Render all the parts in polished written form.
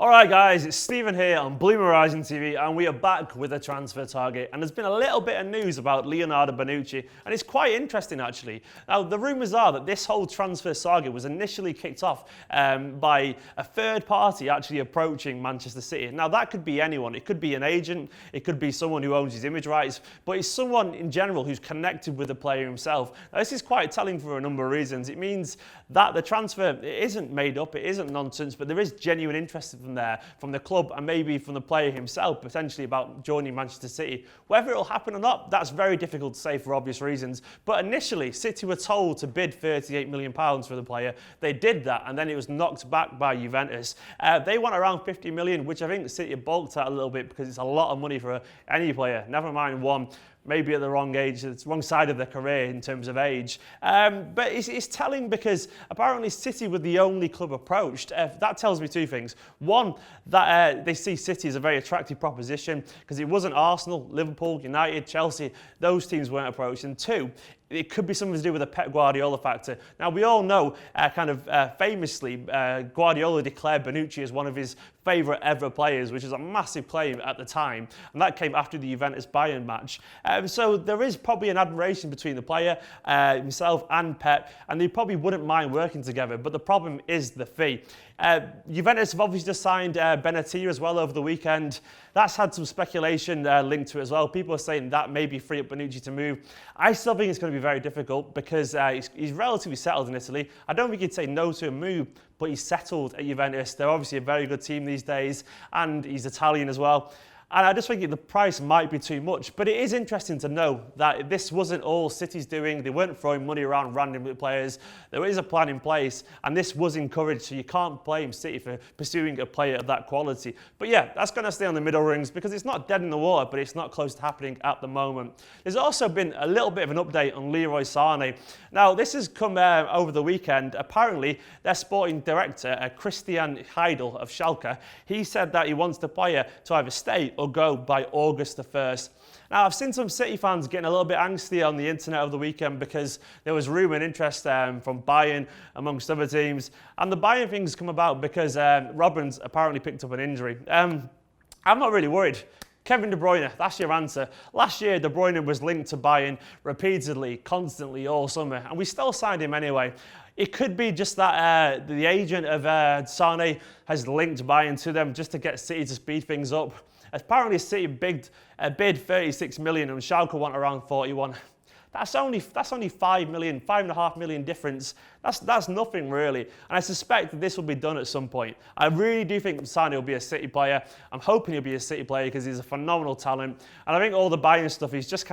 Alright guys, it's Stephen here on BlueMoonRisingTV and we are back with a transfer target, and there's been a little bit of news about Leonardo Bonucci and it's quite interesting actually. Now the rumours are that this whole transfer saga was initially kicked off by a third party actually approaching Manchester City. Now that could be anyone, it could be an agent, it could be someone who owns his image rights, but it's someone in general who's connected with the player himself. Now this is quite telling for a number of reasons. It means that the transfer isn't made up, it isn't nonsense, but there is genuine interest from there, from the club and maybe from the player himself, potentially about joining Manchester City. Whether it'll happen or not, that's very difficult to say for obvious reasons. But initially, City were told to bid £38 million for the player. They did that, and then it was knocked back by Juventus. They want around £50 million, which I think City balked at a little bit because it's a lot of money for any player, never mind one maybe at the wrong age, it's the wrong side of their career in terms of age. But it's telling because apparently City were the only club approached. That tells me two things. One, that they see City as a very attractive proposition because it wasn't Arsenal, Liverpool, United, Chelsea, those teams weren't approached. And two, it could be something to do with the Pep Guardiola factor. Now, we all know, famously, Guardiola declared Bonucci as one of his favourite ever players, which is a massive claim at the time. And that came after the Juventus-Bayern match. So there is probably an admiration between the player, himself and Pep, and they probably wouldn't mind working together. But the problem is the fee. Juventus have obviously just signed Benatia as well over the weekend. That's had some speculation linked to it as well. People are saying that maybe free up Bonucci to move. I still think it's going to be very difficult because he's relatively settled in Italy. I don't think he'd say no to a move, but he's settled at Juventus. They're obviously a very good team these days, and he's Italian as well. And I just think the price might be too much. But it is interesting to know that this wasn't all City's doing. They weren't throwing money around randomly players. There is a plan in place, and this was encouraged, so you can't blame City for pursuing a player of that quality. But yeah, that's going to stay on the middle rings because it's not dead in the water, but it's not close to happening at the moment. There's also been a little bit of an update on Leroy Sane. Now, this has come over the weekend. Apparently, their sporting director, Christian Heidel of Schalke, he said that he wants the player to either stay or go by August the 1st. Now, I've seen some City fans getting a little bit angsty on the internet over the weekend because there was rumour and interest from Bayern, amongst other teams. And the Bayern thing's come about because Robben's apparently picked up an injury. I'm not really worried. Kevin De Bruyne, that's your answer. Last year, De Bruyne was linked to Bayern repeatedly, constantly, all summer, and we still signed him anyway. It could be just that the agent of Sane has linked Bayern to them just to get City to speed things up. Apparently, City bid 36 million and Schalke want around 41. That's only 5 million, 5.5 million difference. That's nothing really. And I suspect that this will be done at some point. I really do think Sane will be a City player. I'm hoping he'll be a City player because he's a phenomenal talent. And I think all the Bayern stuff is just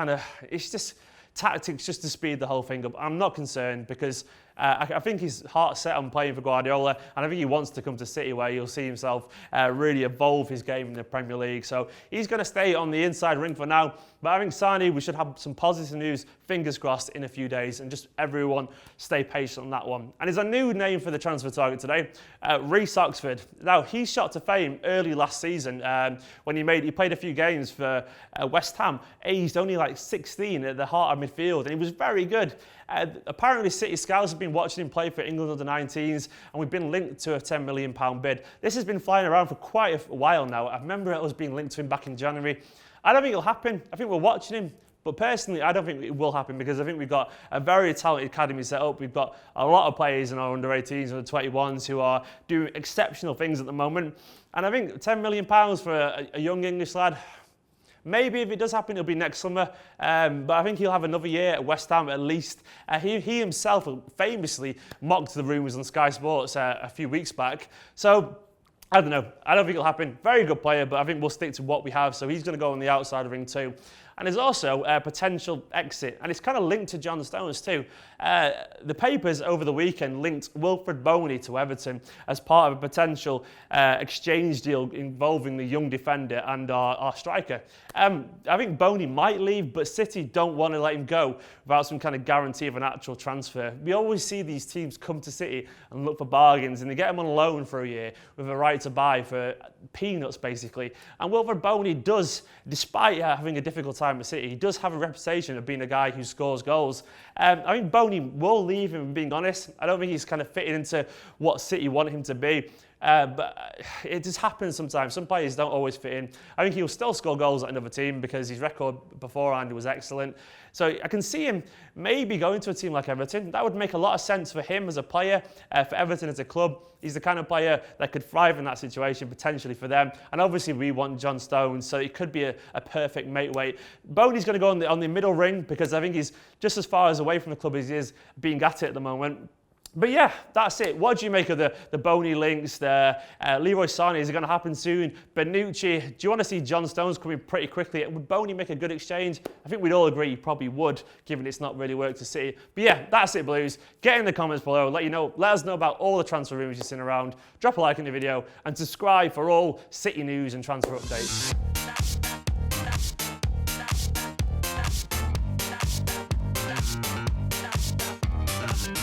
it's just tactics just to speed the whole thing up. I'm not concerned because I think his heart's set on playing for Guardiola, and I think he wants to come to City where he'll see himself really evolve his game in the Premier League. So he's going to stay on the inside ring for now. But I think Sane, we should have some positive news, fingers crossed, in a few days, and just everyone stay patient on that one. And there's a new name for the transfer target today, Reece Oxford. Now, he shot to fame early last season when he played a few games for West Ham, aged only like 16 at the heart of midfield, and he was very good. Apparently, City scouts have been watching him play for England under 19s, and we've been linked to a £10 million bid. This has been flying around for quite a while now. I remember it was being linked to him back in January. I don't think it'll happen. I think we're watching him. But personally, I don't think it will happen because I think we've got a very talented academy set up. We've got a lot of players in our under-18s and under-21s who are doing exceptional things at the moment. And I think £10 million for a young English lad, maybe if it does happen, it'll be next summer. But I think he'll have another year at West Ham at least. He himself famously mocked the rumours on Sky Sports a few weeks back. So I don't know. I don't think it'll happen. Very good player, but I think we'll stick to what we have. So he's going to go on the outside of the ring too. And there's also a potential exit, and it's kind of linked to John Stones too. The papers over the weekend linked Wilfred Boney to Everton as part of a potential exchange deal involving the young defender and our striker. I think Boney might leave, but City don't want to let him go without some kind of guarantee of an actual transfer. We always see these teams come to City and look for bargains, and they get him on loan for a year with a right to buy for peanuts, basically. And Wilfred Boney does, despite having a difficult time at City, he does have a reputation of being a guy who scores goals. I think Boney will leave him, being honest. I don't think he's kind of fitting into what City want him to be. but it just happens sometimes. Some players don't always fit in. I think he'll still score goals at another team because his record beforehand was excellent. So I can see him maybe going to a team like Everton. That would make a lot of sense for him as a player, for Everton as a club. He's the kind of player that could thrive in that situation, potentially for them. And obviously we want John Stones, so it could be a perfect mate weight. Boney's going to go on the middle ring because I think he's just as far as away from the club as he is being at it at the moment. But yeah, that's it. What do you make of the Boney links there? Leroy Sane, is it going to happen soon? Bonucci, do you want to see John Stones coming pretty quickly? Would Boney make a good exchange? I think we'd all agree he probably would, given it's not really worked to City. But yeah, that's it, Blues. Get in the comments below. Let us know about all the transfer rumours you've seen around. Drop a like in the video and subscribe for all City news and transfer updates.